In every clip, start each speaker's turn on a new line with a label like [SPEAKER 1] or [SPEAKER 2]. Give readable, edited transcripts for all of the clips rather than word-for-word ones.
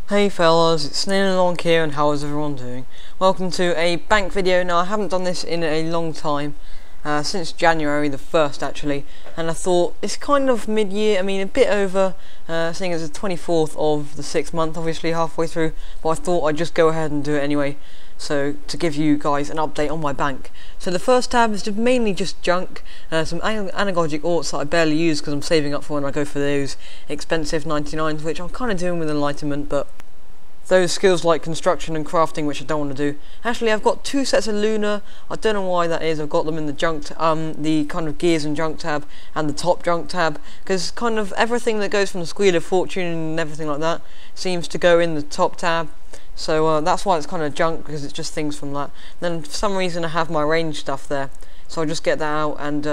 [SPEAKER 1] Hey fellas, it's Snail Along here, and how is everyone doing? Welcome to a bank video. Now, I haven't done this in a long time, since January the 1st actually, and I thought it's kind of mid-year, I mean a bit over, seeing as the 24th of the 6th month, obviously halfway through, but I thought I'd just go ahead and do it anyway, so to give you guys an update on my bank. So the first tab is mainly just junk, some anagogic alts that I barely use because I'm saving up for when I go for those expensive 99s, which I'm kind of doing with enlightenment, but those skills like construction and crafting, which I don't want to do. Actually, I've got two sets of Lunar. I don't know why that is. I've got them in the junk, the kind of gears and junk tab, and the top junk tab, because kind of everything that goes from the Squeal of Fortune and everything like that seems to go in the top tab. So that's why it's kind of junk, because it's just things from that. Then for some reason I have my range stuff there, so I'll just get that out. And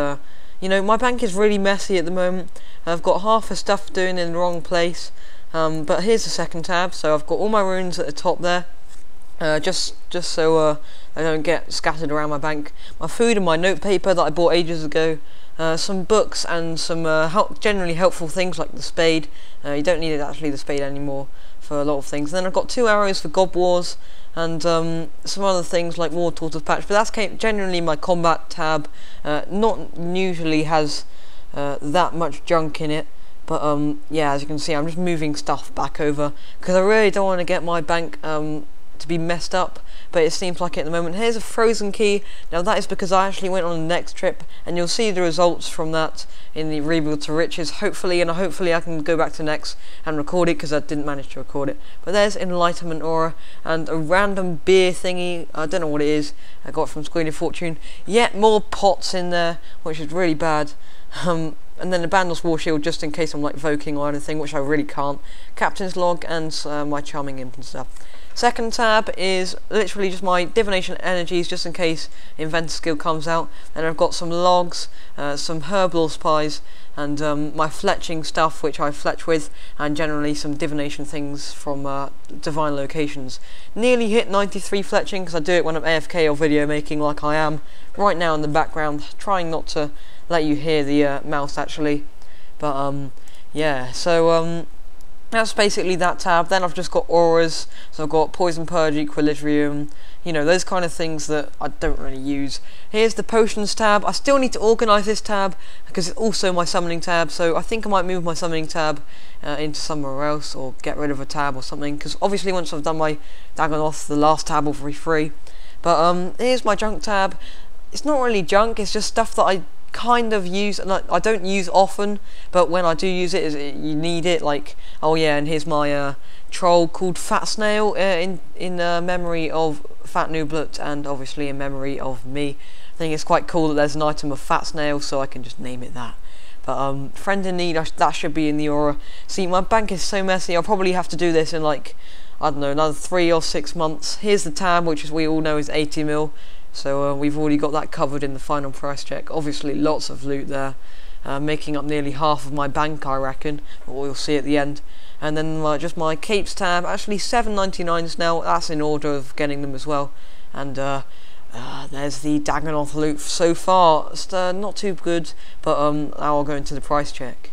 [SPEAKER 1] you know, my bank is really messy at the moment. I've got half the stuff doing in the wrong place. But here's the second tab, so I've got all my runes at the top there, just so I don't get scattered around my bank. My food and my notepaper that I bought ages ago, some books and some generally helpful things like the spade. You don't need actually the spade anymore for a lot of things. And then I've got 2 arrows for God Wars and some other things like War Tortoise Patch, but that's generally my combat tab. Not usually has that much junk in it. But yeah, as you can see, I'm just moving stuff back over because I really don't want to get my bank to be messed up, but it seems like it at the moment. Here's a frozen key. Now that is because I actually went on the next trip, and you'll see the results from that in the Rebuild to Riches, hopefully, and hopefully I can go back to next and record it, because I didn't manage to record it. But there's Enlightenment Aura and a random beer thingy. I don't know what it is. I got it from Squeal of Fortune. Yet more pots in there, which is really bad. And then the Bandle's War Shield, just in case I'm like voking or anything, which I really can't. Captain's Log and my Charming Imp and stuff. Second tab is literally just my Divination Energies, just in case Inventor skill comes out. And I've got some logs, some Herblore Spies, and my fletching stuff, which I fletch with, and generally some divination things from divine locations. Nearly hit 93 fletching, because I do it when I'm AFK or video making, like I am right now in the background, trying not to let you hear the mouse actually. But yeah, so that's basically that tab. Then I've just got auras, so I've got Poison Purge, Equilibrium, you know, those kind of things that I don't really use. Here's the potions tab. I still need to organise this tab because it's also my summoning tab, so I think I might move my summoning tab into somewhere else, or get rid of a tab or something, because obviously once I've done my Dagonoth, the last tab will be free. But here's my junk tab. It's not really junk, it's just stuff that I kind of use, and I don't use often, but when I do use it, you need it. Like, oh yeah, and here's my troll called Fat Snail, in memory of FatNooblet, and obviously in memory of me. I think it's quite cool that there's an item of Fat Snail, so I can just name it that. But Friend in Need, that should be in the aura. See, my bank is so messy, I'll probably have to do this in like, I don't know, another 3 or 6 months. Here's the tab, which as we all know is 80 mil. So we've already got that covered in the final price check. Obviously lots of loot there, making up nearly half of my bank, I reckon, but we'll see at the end. And then just my capes tab, actually 7.99s now, that's in order of getting them as well. And there's the Dagonoth loot so far. It's not too good, but now I'll go into the price check.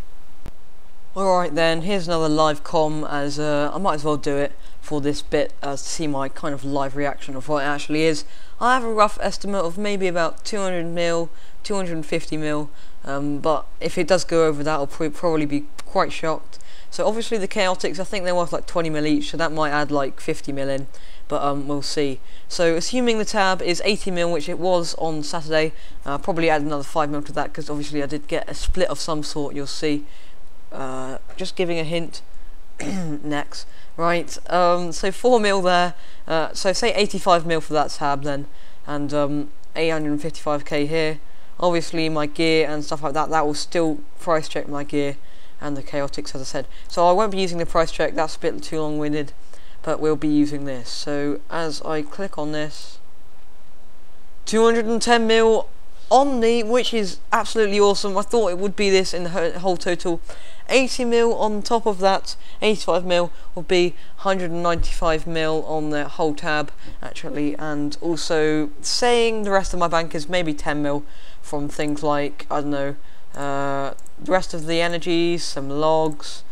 [SPEAKER 1] Alright then, here's another live comm, as I might as well do it for this bit to see my kind of live reaction of what it actually is. I have a rough estimate of maybe about 200 mil, 250 mil, but if it does go over that, I'll probably be quite shocked. So obviously the Chaotix, I think they're worth like 20 mil each, so that might add like 50 mil in, but we'll see. So assuming the tab is 80 mil, which it was on Saturday, probably add another 5 mil to that, because obviously I did get a split of some sort, you'll see. Just giving a hint. Next, right, so 4 mil there, so say 85 mil for that tab then, and 855k here. Obviously my gear and stuff like that, that will still price check my gear, and the Chaotix, as I said. So I won't be using the price check, that's a bit too long winded, but we'll be using this. So as I click on this, 210 mil on the, which is absolutely awesome. I thought it would be this in the whole total. 80 mil on top of that, 85 mil would be 195 mil on the whole tab actually, and also saying the rest of my bank is maybe 10 mil from things like, I don't know, the rest of the energies, some logs,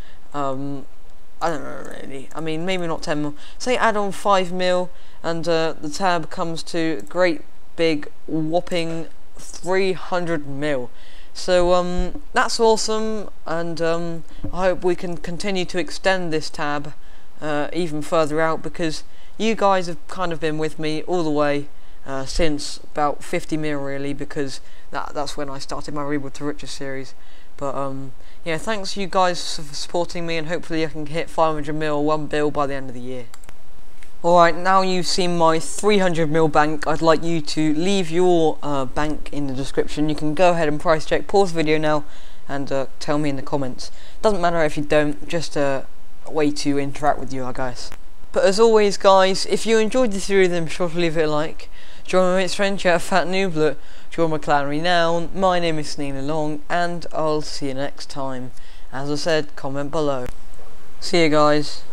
[SPEAKER 1] I don't know really. I mean, maybe not 10 mil. Say add on 5 mil, and the tab comes to great big whopping 300 mil. So that's awesome, and I hope we can continue to extend this tab even further out, because you guys have kind of been with me all the way since about 50 mil really, because that's when I started my Rebuild to Riches series. But yeah, thanks you guys for supporting me, and hopefully I can hit 500 mil 1 bill by the end of the year. Alright, now you've seen my 300 mil bank, I'd like you to leave your bank in the description. You can go ahead and price check, pause the video now, and tell me in the comments. Doesn't matter if you don't, just a way to interact with you, I guess. But as always guys, if you enjoyed this video, then be sure to leave it a like. Join my mates friend chat, FatNooblet. Join my clan Renown. My name is Snail Along, and I'll see you next time. As I said, comment below. See you guys.